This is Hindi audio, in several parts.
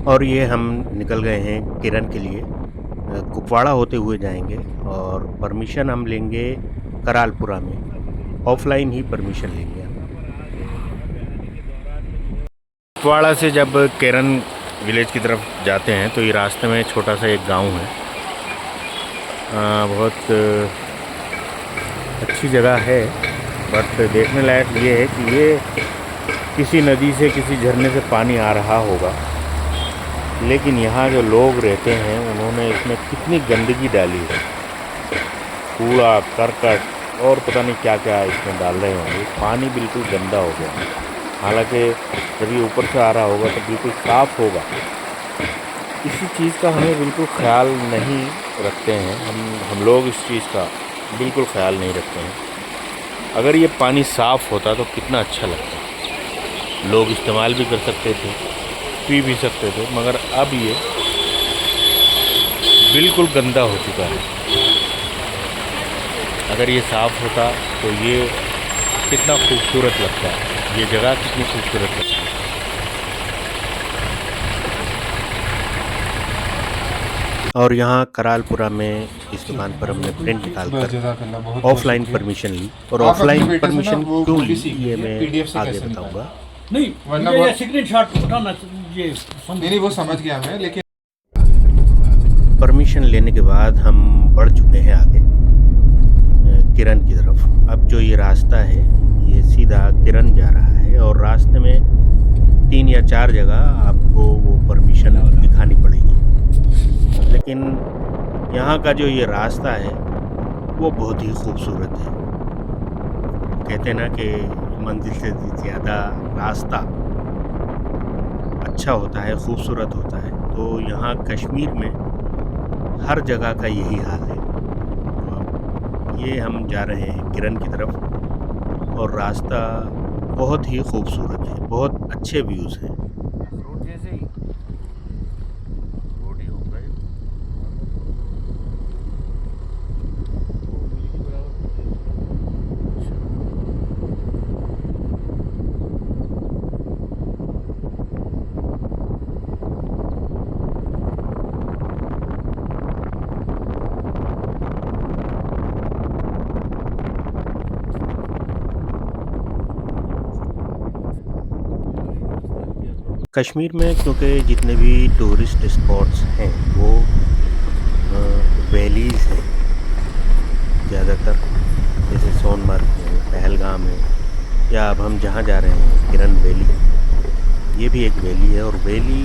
और ये हम निकल गए हैं केरन के लिए। कुपवाड़ा होते हुए जाएंगे और परमिशन हम लेंगे करालपुरा में। ऑफलाइन ही परमिशन लेंगे हम। कुपवाड़ा से जब केरन विलेज की तरफ जाते हैं तो ये रास्ते में छोटा सा एक गांव है। बहुत अच्छी जगह है, बट देखने लायक ये है कि ये किसी नदी से, किसी झरने से पानी आ रहा होगा, लेकिन यहाँ जो लोग रहते हैं उन्होंने इसमें कितनी गंदगी डाली है। कूड़ा करकट और पता नहीं क्या क्या इसमें डाल रहे होंगे। पानी बिल्कुल गंदा हो गया। हालांकि जब ये ऊपर से आ रहा होगा तो बिल्कुल साफ़ होगा। इसी चीज़ का हमें बिल्कुल ख्याल नहीं रखते हैं। हम लोग इस चीज़ का बिल्कुल ख्याल नहीं रखते हैं। अगर ये पानी साफ़ होता तो कितना अच्छा लगता। लोग इस्तेमाल भी कर सकते थे, पी भी सकते थे, मगर अब ये बिल्कुल गंदा हो चुका है। अगर ये साफ़ होता तो ये कितना खूबसूरत लगता है, ये जगह कितनी खूबसूरत लगती है। और यहाँ करालपुरा में इस दुकान पर हमने प्रिंट निकाल कर ऑफलाइन परमिशन ली। और ऑफलाइन परमिशन क्यों ली ये मैं आगे बताऊंगा। नहीं, ये स्क्रीनशॉट उठाना ये नहीं वो समझ गया मैं, लेकिन परमिशन लेने के बाद हम बढ़ चुके हैं आगे किरन की तरफ। अब जो ये रास्ता है ये सीधा किरन जा रहा है और रास्ते में 3 या 4 जगह आपको वो परमिशन दिखानी पड़ेगी। लेकिन यहाँ का जो ये रास्ता है वो बहुत ही खूबसूरत है। कहते हैं ना कि मंजिल से ज़्यादा रास्ता अच्छा होता है, खूबसूरत होता है। तो यहाँ कश्मीर में हर जगह का यही हाल है। तो अब ये हम जा रहे हैं किरन की तरफ और रास्ता बहुत ही खूबसूरत है, बहुत अच्छे व्यूज़ हैं। रोड जैसे ही रोड ही होगा ये। कश्मीर में क्योंकि जितने भी टूरिस्ट स्पॉट्स हैं वो वैलीज़ हैं ज़्यादातर, जैसे सोनमर्ग है, पहलगाम है, या अब हम जहाँ जा रहे हैं किरन वैली, ये भी एक वैली है। और वैली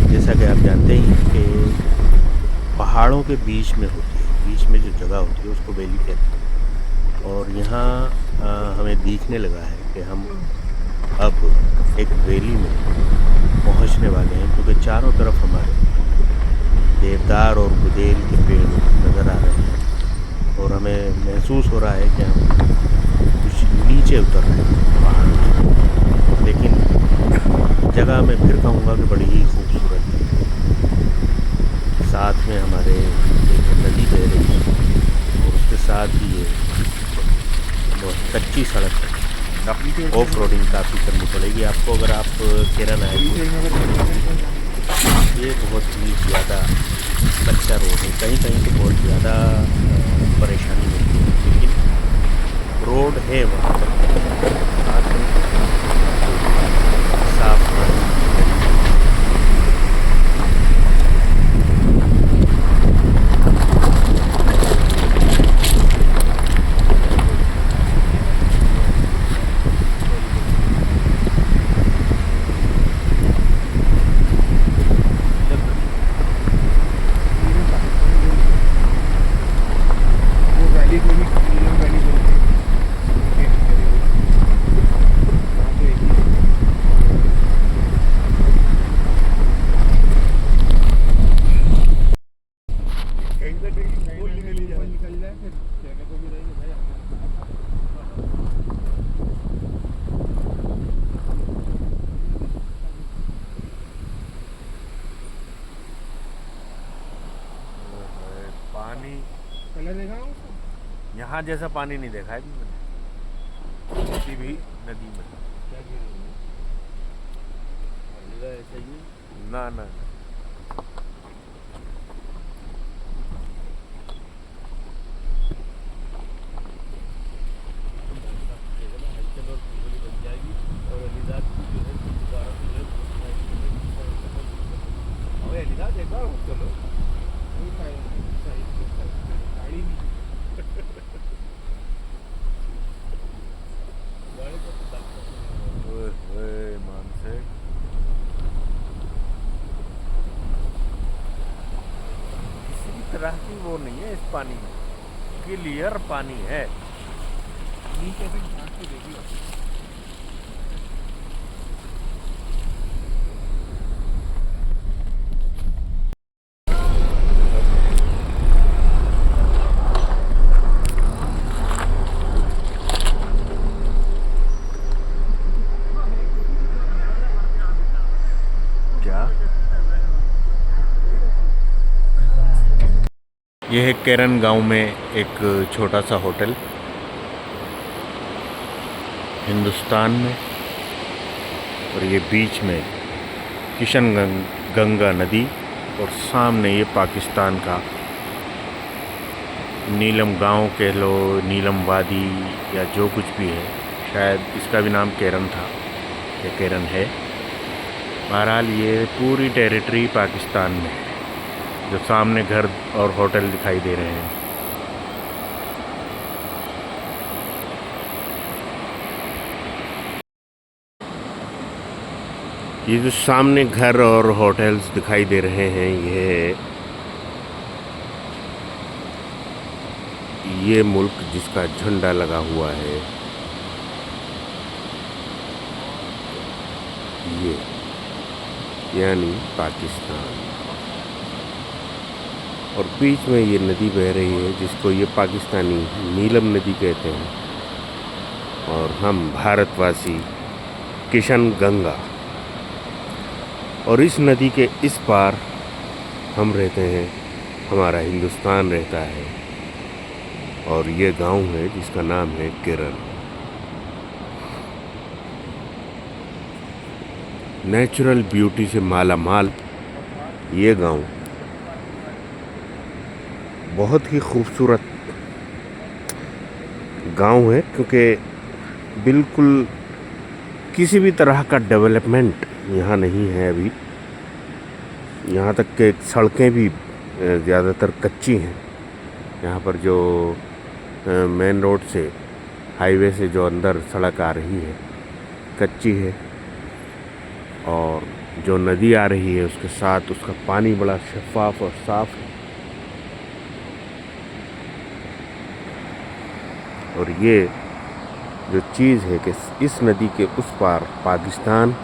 जैसा कि आप जानते ही हैं कि पहाड़ों के बीच में होती है। बीच में जो जगह होती है उसको वैली कहते हैं। और यहाँ हमें दिखने लगा है कि हम अब एक वैली में पहुंचने वाले हैं, क्योंकि चारों तरफ हमारे देवदार और गुदेल के पेड़ नज़र आ रहे हैं और हमें महसूस हो रहा है कि हम कुछ नीचे उतर रहे हैं पहाड़ों से। लेकिन जगह मैं फिर कहूँगा कि बड़ी ही खूबसूरत है। साथ में हमारे एक नदी बह रही है और उसके साथ ही ये बहुत कच्ची सड़क है। ऑफ रोडिंग काफ़ी करनी पड़ेगी आपको अगर आप केरन आए तो। ये बहुत ही ज़्यादा कच्चा रोड है, कहीं कहीं तो बहुत ज़्यादा परेशानी होती है, लेकिन रोड है वहाँ पर। साथ में साफ पानी। पानी यहाँ जैसा पानी नहीं देखा है जी मैंने किसी भी नदी में। ऐसा ही ना ना मानसिक किसी तरह की वो नहीं है इस पानी में, क्लियर पानी है। नीचे से झांक के देखिए। क्या ये है केरन गांव में एक छोटा सा होटल हिंदुस्तान में, और ये बीच में किशन गंगा नदी और सामने ये पाकिस्तान का नीलम गांव कह लो, नीलम वादी या जो कुछ भी है, शायद इसका भी नाम केरन था या केरन है। बहरहाल ये पूरी टेरिटरी पाकिस्तान में है। जो सामने घर और होटल दिखाई दे रहे हैं, ये जो सामने घर और होटल्स दिखाई दे रहे हैं, ये मुल्क जिसका झंडा लगा हुआ है, ये यानी पाकिस्तान। और बीच में ये नदी बह रही है जिसको ये पाकिस्तानी नीलम नदी कहते हैं, और हम भारतवासी किशन गंगा। और इस नदी के इस पार हम रहते हैं, हमारा हिंदुस्तान रहता है, और ये गांव है जिसका नाम है केरन। नेचुरल ब्यूटी से माला माल ये गांव बहुत ही खूबसूरत गांव है, क्योंकि बिल्कुल किसी भी तरह का डेवलपमेंट यहाँ नहीं है अभी। यहाँ तक के सड़कें भी ज़्यादातर कच्ची हैं। यहाँ पर जो मेन रोड से, हाईवे से जो अंदर सड़क आ रही है कच्ची है, और जो नदी आ रही है उसके साथ उसका पानी बड़ा शफाफ और साफ है। और ये जो चीज़ है कि इस नदी के उस पार पाकिस्तान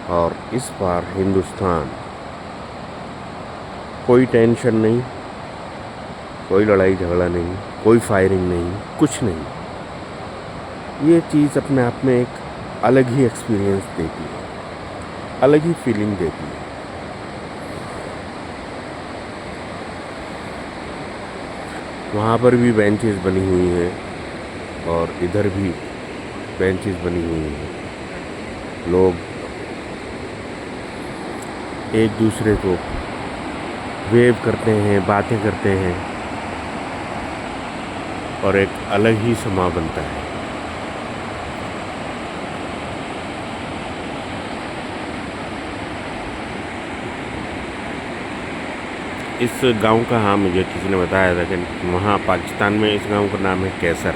और इस पार हिंदुस्तान, कोई टेंशन नहीं, कोई लड़ाई झगड़ा नहीं, कोई फायरिंग नहीं, कुछ नहीं। ये चीज़ अपने आप में एक अलग ही एक्सपीरियंस देती है, अलग ही फीलिंग देती है। वहाँ पर भी बेंचेस बनी हुई हैं और इधर भी बेंचेस बनी हुई हैं। लोग एक दूसरे को वेव करते हैं, बातें करते हैं, और एक अलग ही समा बनता है। इस गांव का, हाँ, मुझे किसी ने बताया था कि वहाँ पाकिस्तान में इस गांव का नाम है कैसर,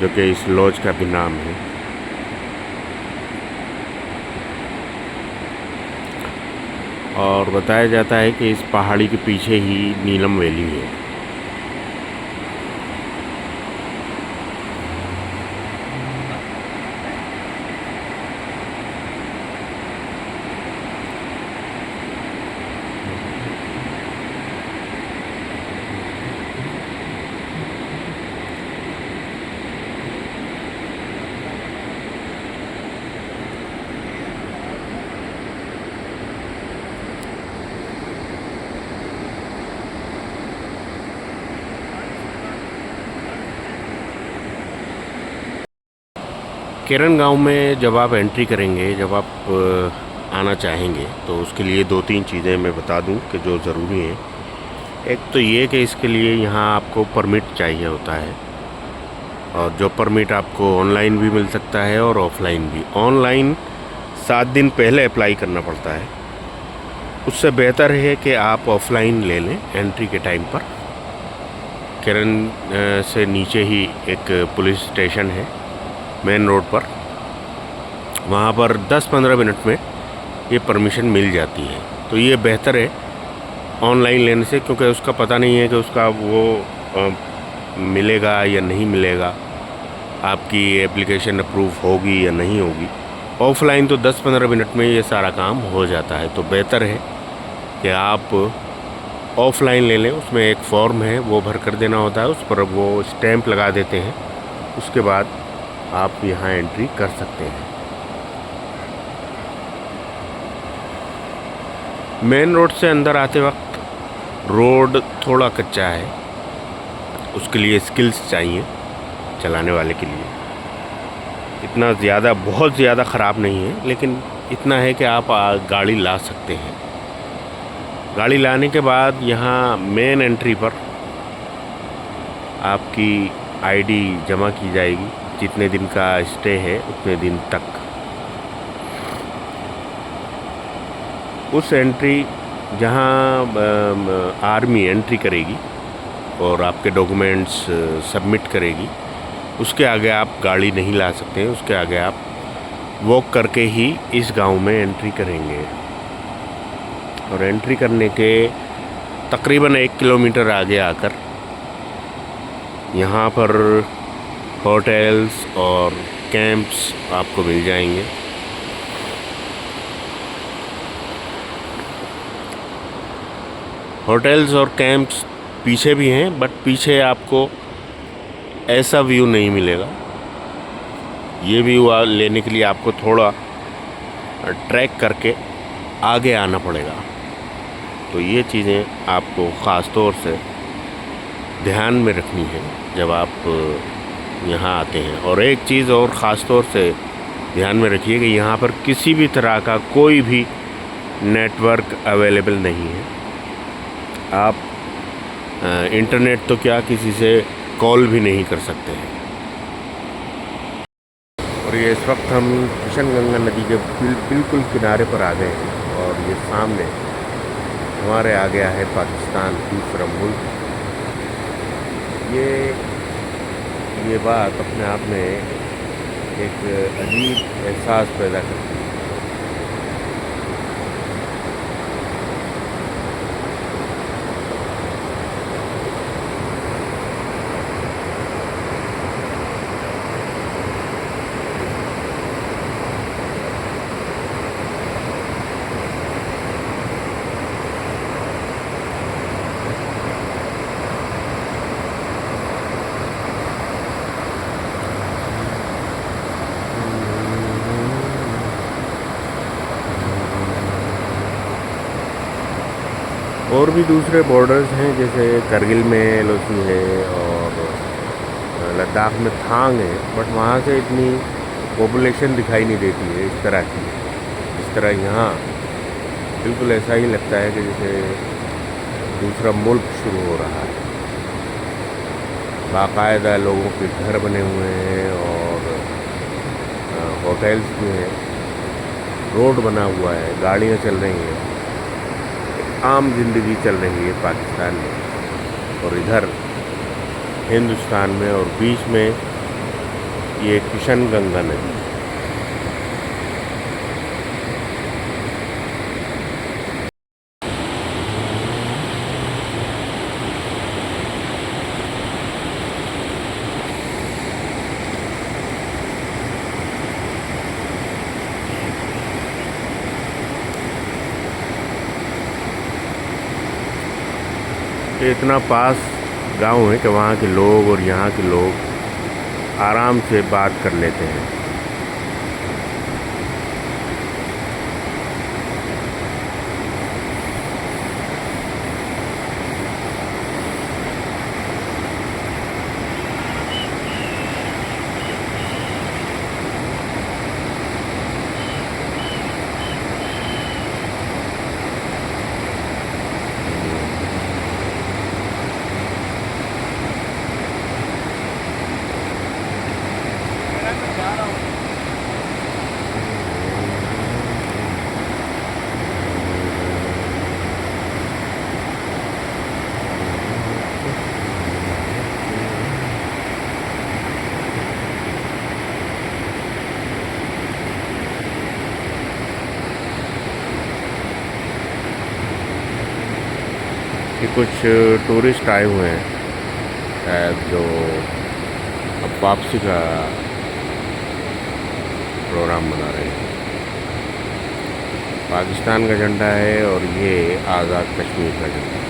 जो कि इस लॉज का भी नाम है। और बताया जाता है कि इस पहाड़ी के पीछे ही नीलम वैली है। केरन गांव में जब आप एंट्री करेंगे, जब आप आना चाहेंगे तो उसके लिए 2-3 चीज़ें मैं बता दूं कि जो ज़रूरी हैं। एक तो ये कि इसके लिए यहाँ आपको परमिट चाहिए होता है, और जो परमिट आपको ऑनलाइन भी मिल सकता है और ऑफ़लाइन भी। ऑनलाइन 7 दिन पहले अप्लाई करना पड़ता है, उससे बेहतर है कि आप ऑफ़लाइन ले लें एंट्री के टाइम पर। किरण से नीचे ही एक पुलिस स्टेशन है मेन रोड पर, वहाँ पर 10-15 मिनट में ये परमिशन मिल जाती है। तो ये बेहतर है ऑनलाइन लेने से, क्योंकि उसका पता नहीं है कि उसका वो मिलेगा या नहीं मिलेगा, आपकी एप्लीकेशन अप्रूव होगी या नहीं होगी। ऑफ़लाइन तो 10-15 मिनट में ये सारा काम हो जाता है। तो बेहतर है कि आप ऑफ़लाइन ले लें। उसमें एक फॉर्म है, वो भर कर देना होता है, उस पर वो स्टैंप लगा देते हैं, उसके बाद आप यहाँ एंट्री कर सकते हैं। मेन रोड से अंदर आते वक्त रोड थोड़ा कच्चा है, उसके लिए स्किल्स चाहिए चलाने वाले के लिए। इतना ज़्यादा, बहुत ज़्यादा ख़राब नहीं है, लेकिन इतना है कि आप गाड़ी ला सकते हैं। गाड़ी लाने के बाद यहाँ मेन एंट्री पर आपकी आईडी जमा की जाएगी। जितने दिन का स्टे है उतने दिन तक उस एंट्री, जहाँ आर्मी एंट्री करेगी और आपके डॉक्यूमेंट्स सबमिट करेगी, उसके आगे आप गाड़ी नहीं ला सकते हैं। उसके आगे आप वॉक करके ही इस गांव में एंट्री करेंगे। और एंट्री करने के तकरीबन 1 किलोमीटर आगे आकर यहाँ पर होटल्स और कैंप्स आपको मिल जाएंगे। होटल्स और कैंप्स पीछे भी हैं, बट पीछे आपको ऐसा व्यू नहीं मिलेगा। ये व्यू लेने के लिए आपको थोड़ा ट्रैक करके आगे आना पड़ेगा। तो ये चीज़ें आपको ख़ास तौर से ध्यान में रखनी है जब आप यहाँ आते हैं। और एक चीज़ और ख़ास तौर से ध्यान में रखिए कि यहाँ पर किसी भी तरह का कोई भी नेटवर्क अवेलेबल नहीं है। आप इंटरनेट तो क्या, किसी से कॉल भी नहीं कर सकते हैं। और ये इस वक्त हम किशनगंगा नदी के बिल्कुल किनारे पर आ गए हैं, और ये सामने हमारे आ गया है पाकिस्तान, दूसरा मुल्क। ये बात अपने आप में एक अजीब एहसास पैदा करती है। और भी दूसरे बॉर्डर्स हैं, जैसे करगिल में लोसी है और लद्दाख में थांग है, बट वहाँ से इतनी पॉपुलेशन दिखाई नहीं देती है इस तरह की। इस तरह यहाँ बिल्कुल ऐसा ही लगता है कि जैसे दूसरा मुल्क शुरू हो रहा है। बाकायदा लोगों के घर बने हुए हैं और होटल्स भी हैं, रोड बना हुआ है, गाड़ियाँ चल रही हैं, आम जिंदगी चल रही है पाकिस्तान में। और इधर हिंदुस्तान में और बीच में ये किशनगंगा नदी। इतना पास गांव है कि वहाँ के लोग और यहाँ के लोग आराम से बात कर लेते हैं। कुछ टूरिस्ट आए हुए हैं शायद, जो अब वापसी का प्रोग्राम बना रहे हैं। पाकिस्तान का झंडा है और ये आज़ाद कश्मीर का झंडा है।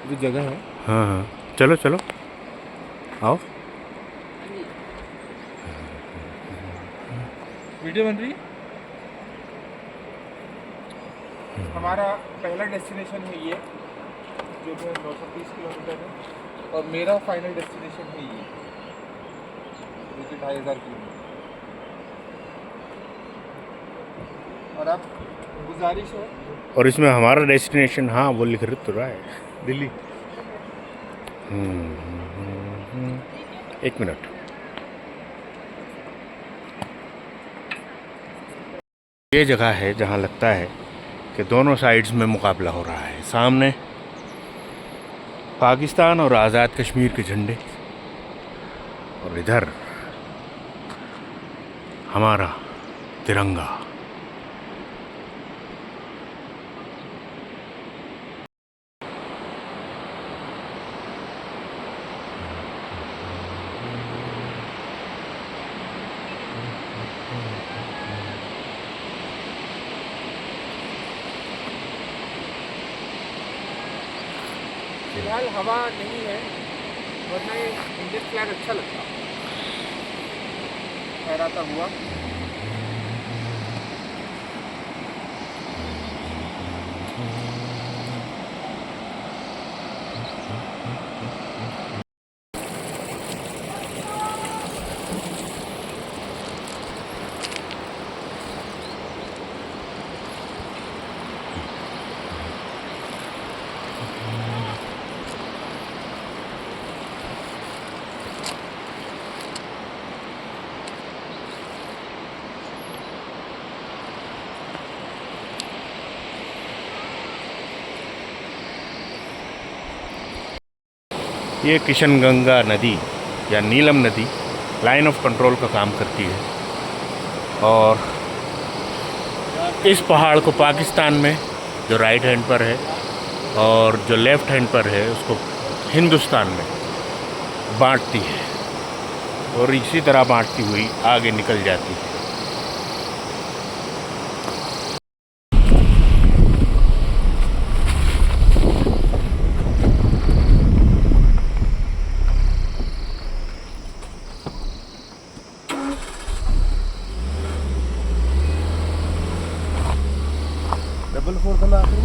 जो जगह है, हाँ हाँ, चलो चलो आओ। वीडियो बन रही है। हमारा पहला डेस्टिनेशन है ये, जो कि 930 किलोमीटर है, और मेरा फाइनल डेस्टिनेशन है ये, जो कि 2500 किलोमीटर। और अब गुजारिश है, और इसमें हमारा डेस्टिनेशन, हाँ वो लिख तो रहा है दिल्ली। एक मिनट, ये जगह है जहाँ लगता है कि दोनों साइड्स में मुकाबला हो रहा है। सामने पाकिस्तान और आज़ाद कश्मीर के झंडे, और इधर हमारा तिरंगा। फिलहाल हवा नहीं है, वरना ये इंडियन फ्लैग अच्छा लगता फहराता हुआ। ये किशनगंगा नदी या नीलम नदी लाइन ऑफ कंट्रोल का काम करती है, और इस पहाड़ को पाकिस्तान में जो राइट हैंड पर है और जो लेफ़्ट हैंड पर है उसको हिंदुस्तान में बांटती है, और इसी तरह बांटती हुई आगे निकल जाती है। डबल 4 का आखिर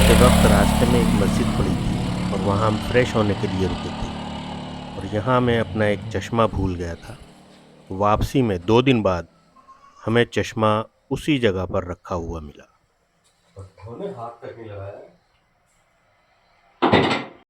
जाते वक्त रास्ते में एक मस्जिद पड़ी थी और वहाँ हम फ्रेश होने के लिए रुके थे और यहाँ मैं अपना एक चश्मा भूल गया था। वापसी में 2 दिन बाद हमें चश्मा उसी जगह पर रखा हुआ मिला। धोने हाथ तक नहीं लगाया।